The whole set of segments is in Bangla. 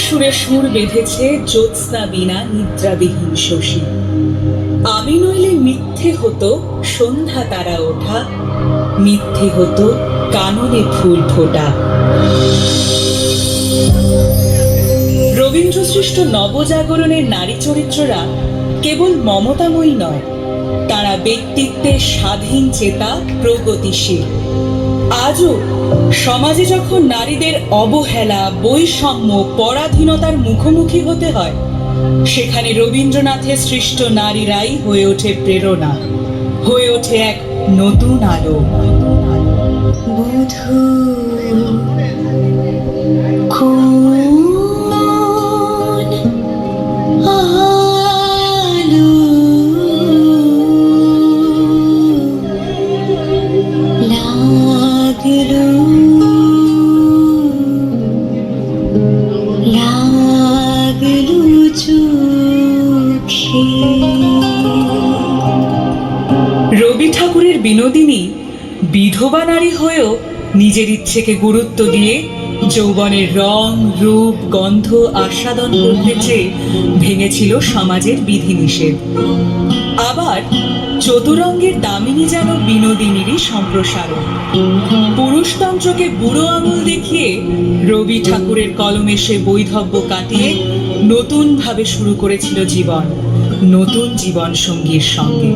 সুরে সুর বেঁধেছে জ্যোৎস্না বিনা নিদ্রাবিহীন শশী। আমি নইলে মিথ্যে হতো সন্ধ্যা তারা ওঠা, মিথ্যে হতো কাননে ফুল ফোটা। রবীন্দ্র সৃষ্ট নবজাগরণের নারী চরিত্ররা কেবল মমতাময়ী নয়, তারা ব্যক্তিত্বে স্বাধীন চেতা, প্রগতিশীল। আজও সমাজে যখন নারীদের অবহেলা, বৈষম্য, পরাধীনতার মুখোমুখি হতে হয়, সেখানে রবীন্দ্রনাথের সৃষ্ট নারীরাই হয়ে ওঠে প্রেরণা, হয়ে ওঠে এক নতুন আলো। বধূ রবি ঠাকুরের বিনোদিনী বিধবা নারী হয়েও নিজের ইচ্ছেকে গুরুত্ব দিয়ে যৌবনের রং, রূপ, গন্ধ আস্বাদন করতে চেয়ে ভেঙেছিল সমাজের বিধিনিষেধ। আবার চতুরঙ্গের দামিনী যেন বিনোদিনীরই সম্প্রসারণ। পুরুষতন্ত্রকে বুড়ো আঙুল দেখিয়ে রবি ঠাকুরের কলমে সে বৈধব্য কাটিয়ে নতুন ভাবে শুরু করেছিল জীবন, নতুন জীবন সঙ্গীর সঙ্গে।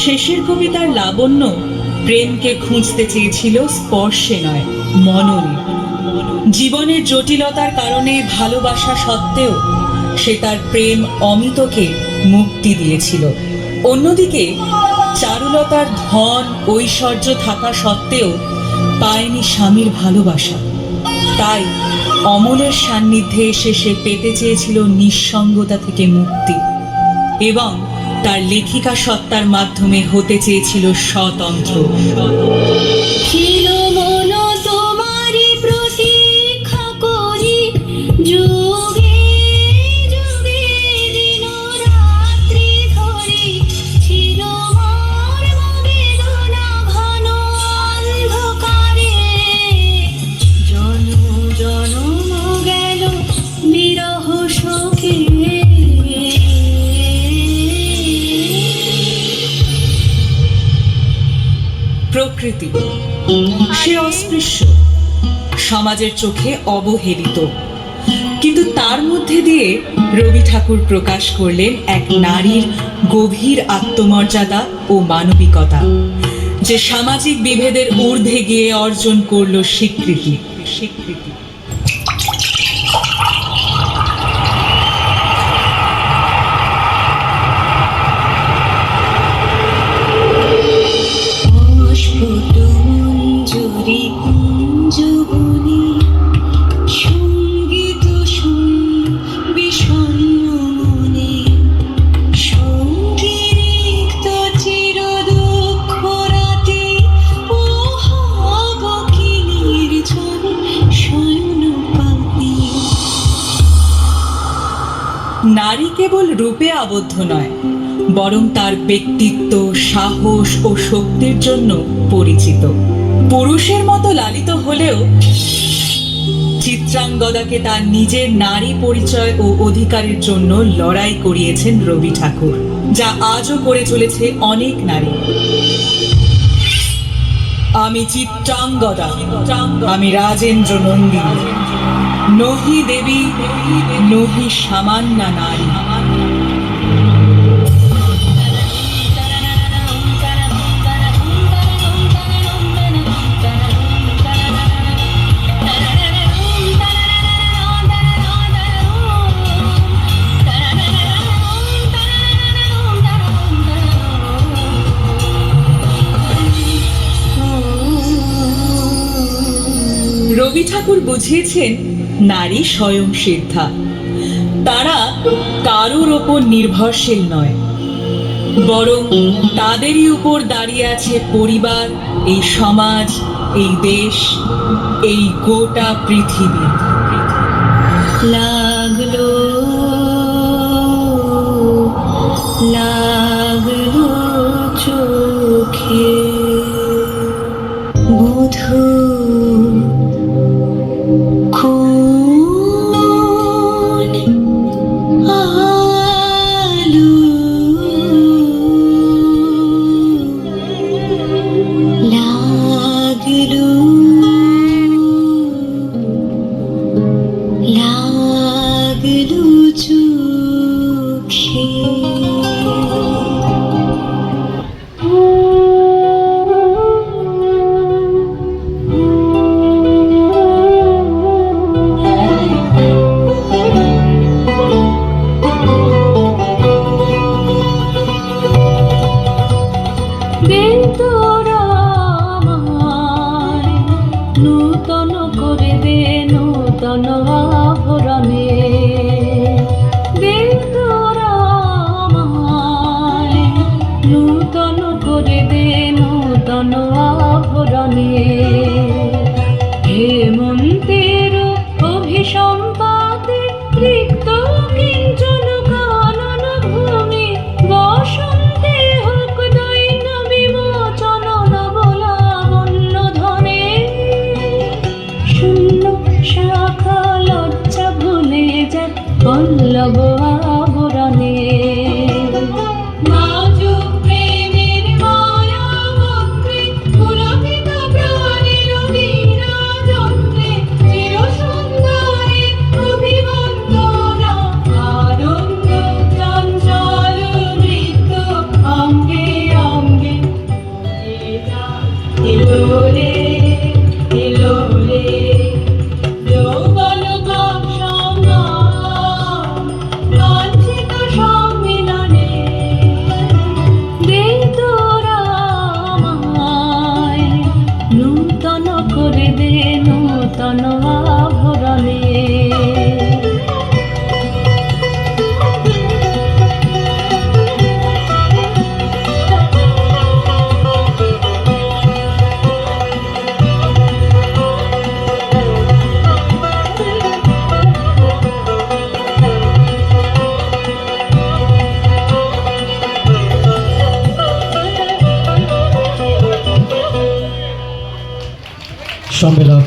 শেষের কবিতার লাবণ্য প্রেমকে খুঁজতে চেয়েছিল স্পর্শে নয়, মননে। জীবনের জটিলতার কারণে ভালোবাসা সত্ত্বেও সে তার প্রেম অমিতকে মুক্তি দিয়েছিল। অন্যদিকে চারুলতার ধন, ঐশ্বর্য থাকা সত্ত্বেও পায়নি স্বামীর ভালোবাসা। তাই অমলের সান্নিধ্যে এসে সে পেতে চেয়েছিল নিঃসঙ্গতা থেকে মুক্তি এবং তার লেখিকা সত্তার মাধ্যমে হতে চেয়েছিল স্বতন্ত্র। প্রকৃতি সে অস্পৃশ্য, সমাজের চোখে অবহেলিত, কিন্তু তার মধ্যে দিয়ে রবি ঠাকুর প্রকাশ করলেন এক নারীর গভীর আত্মমর্যাদা ও মানবিকতা, যে সামাজিক বিভেদের ঊর্ধ্বে গিয়ে অর্জন করল স্বীকৃতি। নারী কেবল রূপে আবদ্ধ নয়, বরং তার ব্যক্তিত্ব, সাহস ও শক্তির জন্য পরিচিত। পুরুষের মতো লালিত হলেও চিত্রাঙ্গদাকে তার নিজের নারী পরিচয় ও অধিকারের জন্য লড়াই করিয়েছেন রবি ঠাকুর, যা আজও করে চলেছে অনেক নারী। আমি চিত্রাঙ্গদা, আমি রাজেন্দ্র নন্দিনী, নহি দেবী নহি সামান্যা নারী। রবি ঠাকুর বুঝিয়েছেন নারী স্বয়ং সিদ্ধা, তারা কারোর ওপর নির্ভরশীল নয়, বরং তাদেরই উপর দাঁড়িয়ে আছে পরিবার, এই সমাজ, এই দেশ, এই গোটা পৃথিবী। লাগলো লাগলো চোখে বধূ কোন আলো লাগলো লাগলো চোখে। দে তোরা আমায় নূতন করে দে নূতন আভরণে, দে তোরা আমায় নূতন করে দে নূতন আভরণে। হেমন্তের অভিসম্পাতে রিক্ত কিঞ্চন কানন ভূমি, বসন্তে হোক দৈন বিমোচন নবলাবণ্য ধনে। শূন্য শাখা লজ্জা ভুলে যায় পল্লব আবরণে। নূতন করে দে নূতন আভরণে। সম্মেলন